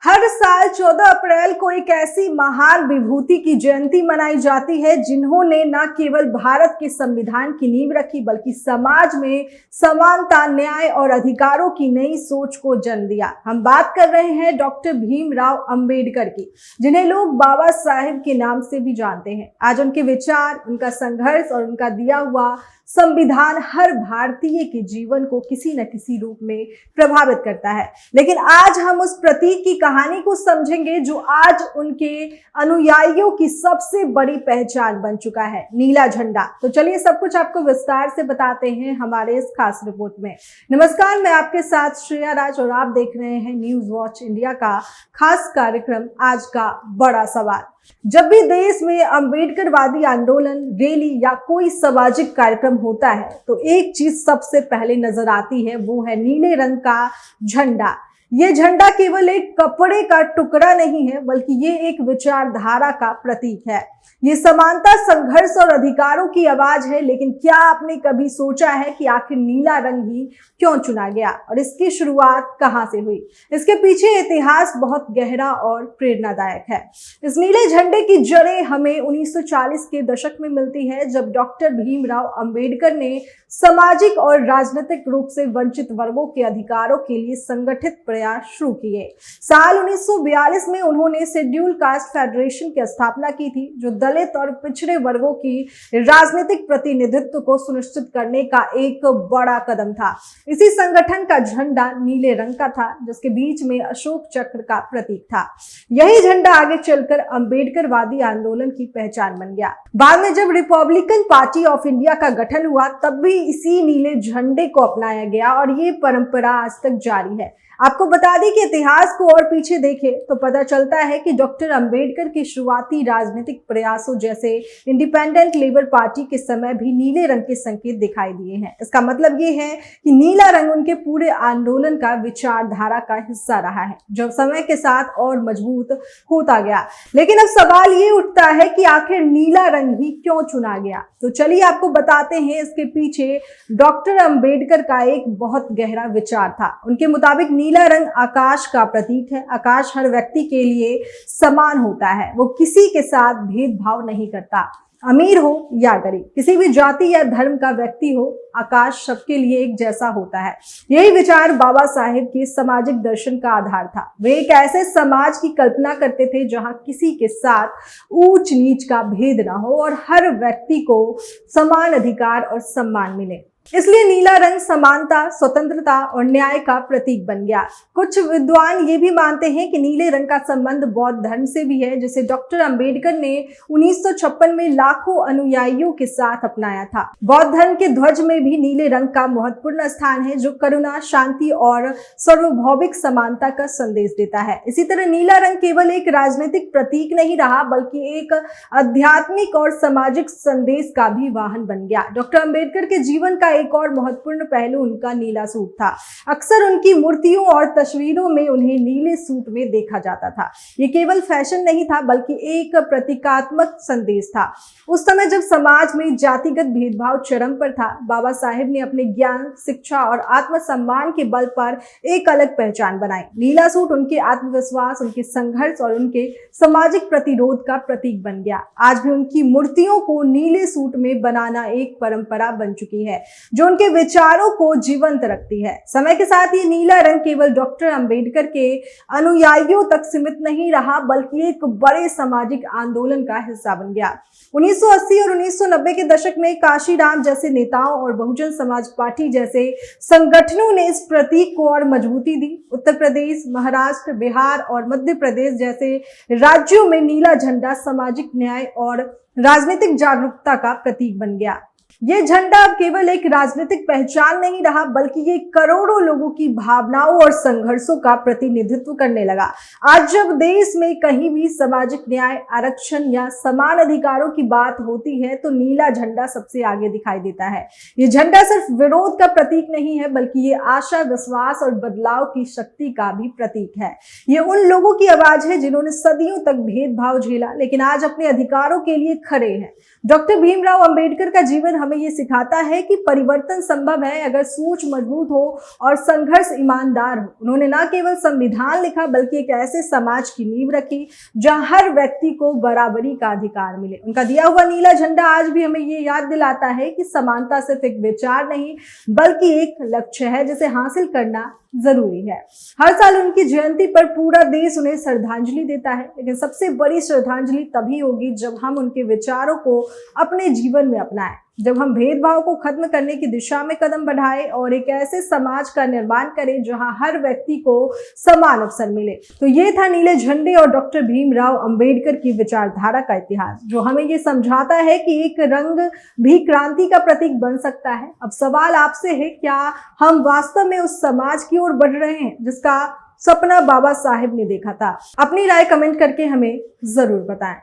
हर साल 14 अप्रैल को एक ऐसी महान विभूति की जयंती मनाई जाती है जिन्होंने न केवल भारत के संविधान की नींव रखी बल्कि समाज में समानता, न्याय और अधिकारों की नई सोच को जन्म दिया। हम बात कर रहे हैं डॉक्टर भीमराव अंबेडकर की, जिन्हें लोग बाबा साहेब के नाम से भी जानते हैं। आज उनके विचार, उनका संघर्ष और उनका दिया हुआ संविधान हर भारतीय के जीवन को किसी न किसी रूप में प्रभावित करता है। लेकिन आज हम उस प्रतीक की कहानी को समझेंगे जो आज उनके अनुयायियों की सबसे बड़ी पहचान बन चुका है, नीला झंडा। तो चलिए सब कुछ आपको विस्तार से बताते हैं हमारे इस खास रिपोर्ट में। नमस्कार, मैं आपके साथ श्रेया राज और आप देख रहे हैं न्यूज वॉच इंडिया का खास कार्यक्रम आज का बड़ा सवाल। जब भी देश में अंबेडकरवादी आंदोलन, रैली या कोई सामाजिक कार्यक्रम होता है तो एक चीज सबसे पहले नजर आती है, वो है नीले रंग का झंडा। ये झंडा केवल एक कपड़े का टुकड़ा नहीं है बल्कि ये एक विचारधारा का प्रतीक है। ये समानता, संघर्ष और अधिकारों की आवाज है। लेकिन क्या आपने कभी सोचा है कि आखिर नीला रंग ही क्यों चुना गया और इसकी शुरुआत कहां से हुई? इसके पीछे इतिहास बहुत गहरा और प्रेरणादायक है। इस नीले झंडे की जड़ें हमें 1940 के दशक में मिलती है, जब डॉक्टर भीमराव अंबेडकर ने सामाजिक और राजनीतिक रूप से वंचित वर्गों के अधिकारों के लिए संगठित प्रयास शुरू किए। साल 1942 में उन्होंने शेड्यूल कास्ट फेडरेशन की स्थापना की थी, जो दलित और पिछड़े वर्गों की राजनीतिक प्रतिनिधित्व को सुनिश्चित करने का एक बड़ा कदम था। इसी संगठन का झंडा नीले रंग का था, जिसके बीच में अशोक चक्र का प्रतीक था। यही झंडा आगे चलकर अंबेडकरवादी आंदोलन की पहचान बन गया। बाद में जब रिपब्लिकन पार्टी ऑफ इंडिया का गठन हुआ तब भी इसी नीले झंडे को अपनाया गया और ये परंपरा आज तक जारी है। आपको बता दें कि इतिहास को और पीछे देखें तो पता चलता है कि डॉक्टर अंबेडकर के शुरुआती राजनीतिक प्रयासों जैसे इंडिपेंडेंट लेबर पार्टी के समय भी नीले रंग के संकेत दिखाई दिए हैं। इसका मतलब ये है कि नीला रंग उनके पूरे आंदोलन का विचारधारा का हिस्सा रहा है, जो समय के साथ और मजबूत होता गया। लेकिन अब सवाल ये उठता है कि आखिर नीला रंग ही क्यों चुना गया? तो चलिए आपको बताते हैं इसके पीछे डॉक्टर अंबेडकर का एक बहुत गहरा विचार था। उनके मुताबिक नीला रंग आकाश का प्रतीक है। आकाश हर व्यक्ति के लिए समान होता है, वो किसी के साथ भेदभाव नहीं करता। अमीर हो या गरीब, किसी भी जाति या धर्म का व्यक्ति हो, आकाश सबके लिए एक जैसा होता है। यही विचार बाबा साहेब के सामाजिक दर्शन का आधार था। वे एक ऐसे समाज की कल्पना करते थे जहां किसी के साथ ऊंच नीच का भेद ना हो और हर व्यक्ति को समान अधिकार और सम्मान मिले। इसलिए नीला रंग समानता, स्वतंत्रता और न्याय का प्रतीक बन गया। कुछ विद्वान ये भी मानते हैं कि नीले रंग का संबंध बौद्ध धर्म से भी है, जिसे डॉक्टर अंबेडकर ने 1956 में लाखों अनुयायियों के साथ अपनाया था। बौद्ध धर्म के ध्वज में भी नीले रंग का महत्वपूर्ण स्थान है, जो करुणा, शांति और सार्वभौमिक समानता का संदेश देता है। इसी तरह नीला रंग केवल एक राजनीतिक प्रतीक नहीं रहा बल्कि एक आध्यात्मिक और सामाजिक संदेश का भी वाहन बन गया। डॉक्टर अंबेडकर के जीवन का एक और महत्वपूर्ण पहलू उनका नीला सूट था। अक्सर उनकी मूर्तियों और तस्वीरों में उन्हें नीले सूट में देखा जाता था। ये केवल फैशन नहीं था बल्कि एक प्रतीकात्मक संदेश था। उस समय जब समाज में जातिगत भेदभाव चरम पर था, बाबा साहेब ने अपने ज्ञान, शिक्षा और आत्मसम्मान के बल पर एक अलग पहचान बनाई। नीला सूट उनके आत्मविश्वास, उनके संघर्ष और उनके सामाजिक प्रतिरोध का प्रतीक बन गया। आज भी उनकी मूर्तियों को नीले सूट में बनाना एक परंपरा बन चुकी है, जो उनके विचारों को जीवंत रखती है। समय के साथ ये नीला रंग केवल डॉक्टर अंबेडकर के अनुयायियों तक सीमित नहीं रहा बल्कि एक बड़े सामाजिक आंदोलन का हिस्सा बन गया। 1980 और 1990 के दशक में काशीराम जैसे नेताओं और बहुजन समाज पार्टी जैसे संगठनों ने इस प्रतीक को और मजबूती दी। उत्तर प्रदेश, महाराष्ट्र, बिहार और मध्य प्रदेश जैसे राज्यों में नीला झंडा सामाजिक न्याय और राजनीतिक जागरूकता का प्रतीक बन गया। ये झंडा अब केवल एक राजनीतिक पहचान नहीं रहा बल्कि ये करोड़ों लोगों की भावनाओं और संघर्षों का प्रतिनिधित्व करने लगा। आज जब देश में कहीं भी सामाजिक न्याय, आरक्षण या समान अधिकारों की बात होती है तो नीला झंडा सबसे आगे दिखाई देता है। ये झंडा सिर्फ विरोध का प्रतीक नहीं है बल्कि ये आशा, विश्वास और बदलाव की शक्ति का भी प्रतीक है। ये उन लोगों की आवाज है जिन्होंने सदियों तक भेदभाव झेला लेकिन आज अपने अधिकारों के लिए खड़े हैं। डॉक्टर भीमराव अंबेडकर का जीवन हमें ये सिखाता है कि परिवर्तन संभव है अगर सोच मजबूत हो और संघर्ष ईमानदार हो। उन्होंने न केवल संविधान लिखा बल्कि एक ऐसे समाज की नींव रखी जहां हर व्यक्ति को बराबरी का अधिकार मिले। उनका दिया हुआ नीला झंडा आज भी हमें ये याद दिलाता है कि समानता सिर्फ एक विचार नहीं बल्कि एक लक्ष्य है जिसे हासिल करना जरूरी है। हर साल उनकी जयंती पर पूरा देश उन्हें श्रद्धांजलि देता है, लेकिन सबसे बड़ी श्रद्धांजलि तभी होगी जब हम उनके विचारों को अपने जीवन में अपनाएं, जब हम भेदभाव को खत्म करने की दिशा में कदम बढ़ाएं और एक ऐसे समाज का निर्माण करें जहां हर व्यक्ति को समान अवसर मिले। तो ये था नीले झंडे और डॉक्टर भीमराव अंबेडकर की विचारधारा का इतिहास, जो हमें ये समझाता है कि एक रंग भी क्रांति का प्रतीक बन सकता है। अब सवाल आपसे है, क्या हम वास्तव में उस समाज की ओर बढ़ रहे हैं जिसका सपना बाबा साहेब ने देखा था? अपनी राय कमेंट करके हमें जरूर बताएं।